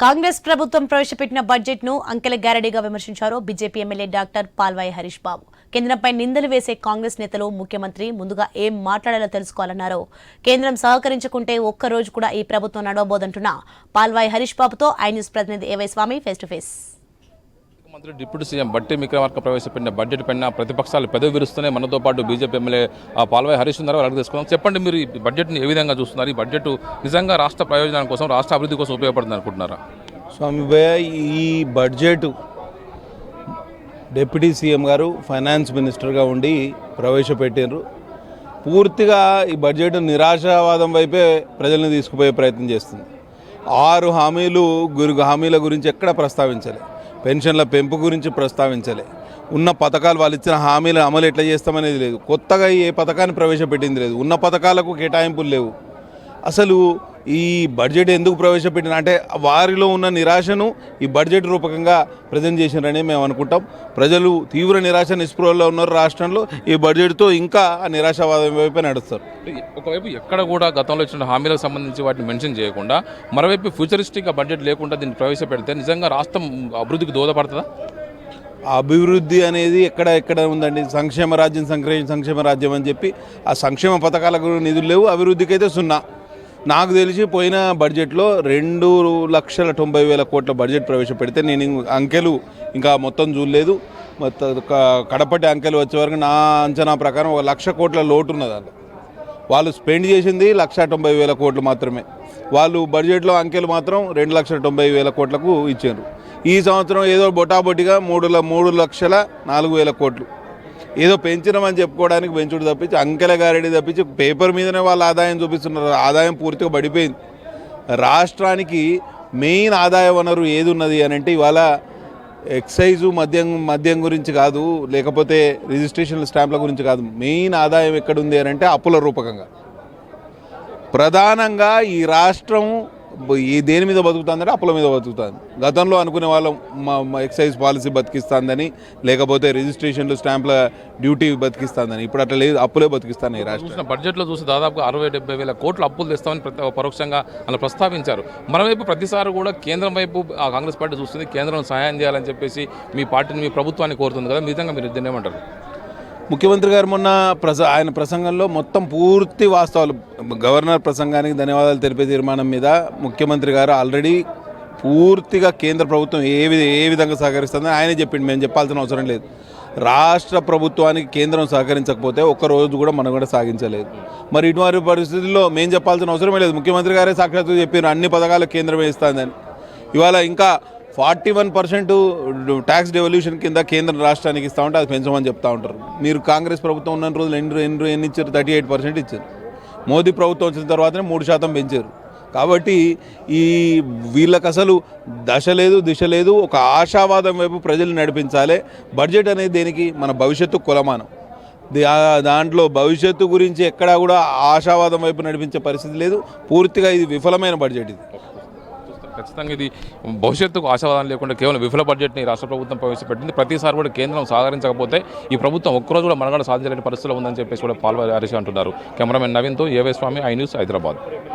కాంగ్రెస్ ప్రభుత్వం ప్రవేశపెట్టిన బడ్జెట్ ను అంకెల గ్యారడీగా విమర్శించారు BJP MLA doctor Palvai Harish Babu. కేంద్రంపై నిందలు వేసే కాంగ్రెస్ నేతలు ముఖ్యమంత్రి ముందుగా ఏం మాట్లాడాలో తెలుసుకోవాలన్నారు. కేంద్రం సహకరించుకుంటే ఒక్క రోజు కూడా ఈ ప్రభుత్వం నడవబోదంటున్న పాల్వాయి హరీష్ బాబుతో ఐ న్యూస్ ప్రతినిధి ఏవై స్వామి ఫేస్ టు ఫేస్. మంత్రి డిప్యూటీ సీఎం బట్టి విక్రమార్క ప్రవేశపెట్టిన బడ్జెట్ పైన ప్రతిపక్షాలు పెదవి విరుస్తున్నాయి. మనతో పాటు బీజేపీ ఎమ్మెల్యే పాల్వాయి హరీష్ ఉన్నారు. వాళ్ళకి తెలుసుకుందాం. చెప్పండి, మీరు ఈ బడ్జెట్ని ఏ విధంగా చూస్తున్నారు? ఈ బడ్జెట్ నిజంగా రాష్ట్ర ప్రయోజనాల కోసం, రాష్ట్ర అభివృద్ధి కోసం ఉపయోగపడుతుంది అనుకుంటున్నారా? స్వామి భయ్య, ఈ బడ్జెట్ డిప్యూటీ సీఎం గారు ఫైనాన్స్ మినిస్టర్గా ఉండి ప్రవేశపెట్టారు. పూర్తిగా ఈ బడ్జెట్ నిరాశావాదం వైపే ప్రజల్ని తీసుకుపోయే ప్రయత్నం చేస్తుంది. 6 హామీల గురించి ఎక్కడ ప్రస్తావించలే. పెన్షన్ల పెంపు గురించి ప్రస్తావించలే. ఉన్న పథకాలు, వాళ్ళు ఇచ్చిన హామీల అమలు ఎట్లా చేస్తామనేది లేదు. కొత్తగా ఏ పథకాన్ని ప్రవేశపెట్టింది లేదు. ఉన్న పథకాలకు కేటాయింపులు లేవు. అసలు ఈ బడ్జెట్ ఎందుకు ప్రవేశపెట్టిన అంటే వారిలో ఉన్న నిరాశను ఈ బడ్జెట్ రూపకంగా ప్రజెంట్ చేసినారని మేము అనుకుంటాం. ప్రజలు తీవ్ర నిరాశ నిస్పృహలో ఉన్నారు. రాష్ట్రంలో ఈ బడ్జెట్తో ఇంకా ఆ నిరాశావాదం వైపే నడుస్తారు. ఒకవైపు ఎక్కడ కూడా గతంలో ఇచ్చిన హామీలకు సంబంధించి వాటిని మెన్షన్ చేయకుండా, మరోవైపు ఫ్యూచరిస్టిక్ బడ్జెట్ లేకుండా దీన్ని ప్రవేశపెడితే నిజంగా రాష్ట్రం అభివృద్ధికి దోహదపడుతుందా? అభివృద్ధి అనేది ఎక్కడ ఉందండి? సంక్షేమ రాజ్యం సంక్షేమ రాజ్యం అని చెప్పి ఆ సంక్షేమ పథకాలకు నిధులు లేవు. అభివృద్ధికి అయితే 0. నాకు తెలిసి పోయిన బడ్జెట్లో 2,90,000 కోట్ల బడ్జెట్ ప్రవేశపెడితే, నేను అంకెలు ఇంకా మొత్తం చూడలేదు, కడపటి అంకెలు వచ్చే వరకు నా అంచనా ప్రకారం 1,00,000 కోట్ల లోటు ఉన్నది. దాంట్లో వాళ్ళు స్పెండ్ చేసింది 1,90,000 కోట్లు మాత్రమే. వాళ్ళు బడ్జెట్లో అంకెలు మాత్రం 2,90,000 కోట్లకు ఇచ్చారు. ఈ సంవత్సరం ఏదో బొటాబొటిగా 3,04,000 కోట్లు ఏదో పెంచినామని చెప్పుకోవడానికి పెంచుడు తప్పించి, అంకెల గారెడి తప్పించి పేపర్ మీదనే వాళ్ళు ఆదాయం చూపిస్తున్నారు. ఆదాయం పూర్తిగా పడిపోయింది. రాష్ట్రానికి మెయిన్ ఆదాయ వనరు ఏది ఉన్నది అని అంటే ఇవాళ ఎక్సైజు మద్యం గురించి కాదు, లేకపోతే రిజిస్ట్రేషన్ స్టాంప్ల గురించి కాదు. మెయిన్ ఆదాయం ఎక్కడుంది అని అంటే అప్పుల రూపకంగా. ప్రధానంగా ఈ రాష్ట్రం ఈ దేని మీద బతుకుతుందంటే అప్పుల మీద బతుకుతుంది. గతంలో అనుకునే వాళ్ళం ఎక్సైజ్ పాలసీ బతికిస్తుందని, లేకపోతే రిజిస్ట్రేషన్లు స్టాంప్ల డ్యూటీ బతికిస్తుందని. ఇప్పుడు అట్లా లేదు, అప్పులే బతికిస్తాను ఈ రాష్ట్రం. బడ్జెట్లో చూసి దాదాపు 60-70 కోట్ల అప్పులు తెస్తామని పరోక్షంగా అలా ప్రస్తావించారు. మరోవైపు ప్రతిసారి కూడా కేంద్రం వైపు కాంగ్రెస్ పార్టీ చూస్తుంది, కేంద్రం సహాయం చేయాలని చెప్పేసి మీ పార్టీని, మీ ప్రభుత్వాన్ని కోరుతుంది కదా. నిజంగా మీరు దీన్ని ఏమంటారు? ముఖ్యమంత్రి గారు మొన్న ఆయన ప్రసంగంలో మొత్తం పూర్తి వాస్తవాలు, గవర్నర్ ప్రసంగానికి ధన్యవాదాలు తెలిపే తీర్మానం మీద ముఖ్యమంత్రి గారు ఆల్రెడీ పూర్తిగా కేంద్ర ప్రభుత్వం ఏ విధంగా సహకరిస్తుందని ఆయనే చెప్పిండు. మేము చెప్పాల్సిన అవసరం లేదు. రాష్ట్ర ప్రభుత్వానికి కేంద్రం సహకరించకపోతే ఒక్కరోజు కూడా మనం కూడా సాగించలేదు. మరి ఇటువంటి పరిస్థితుల్లో మేము చెప్పాల్సిన అవసరమే లేదు. ముఖ్యమంత్రి గారే సాక్షాత్తు చెప్పారు అన్ని పథకాలు కేంద్రమే ఇస్తుందని. ఇవాళ ఇంకా 41% ట్యాక్స్ డెవల్యూషన్ కింద కేంద్రం రాష్ట్రానికి ఇస్తూ ఉంటే అది పెంచమని చెప్తూ ఉంటారు. మీరు కాంగ్రెస్ ప్రభుత్వం ఉన్న రోజులు ఎన్ని ఇచ్చారు? 38% ఇచ్చారు. మోదీ ప్రభుత్వం వచ్చిన తర్వాతనే 3% పెంచారు. కాబట్టి వీళ్ళకి అసలు దశ లేదు, దిశ లేదు. ఒక ఆశావాదం వైపు ప్రజలు నడిపించాలి. బడ్జెట్ అనేది దేనికి? మన భవిష్యత్తు కొలమానం. దాంట్లో భవిష్యత్తు గురించి ఎక్కడా కూడా ఆశావాదం వైపు నడిపించే పరిస్థితి లేదు. పూర్తిగా ఇది విఫలమైన బడ్జెట్. ఇది ఖచ్చితంగా ఇది భవిష్యత్తుకు ఆశావాదం లేకుండా కేవలం విఫల బడ్జెట్ని రాష్ట్ర ప్రభుత్వం ప్రవేశపెట్టింది. ప్రతిసారి కూడా కేంద్రం సహకరించకపోతే ఈ ప్రభుత్వం ఒక్కరోజు కూడా మనగడ సాధించలేని పరిస్థితిలో ఉందని చెప్పేసి కూడా పాల్వాయి హరీష్ అంటున్నారు. కెమెరామెన్ నవీన్తో AY Swamy, iNews, Hyderabad.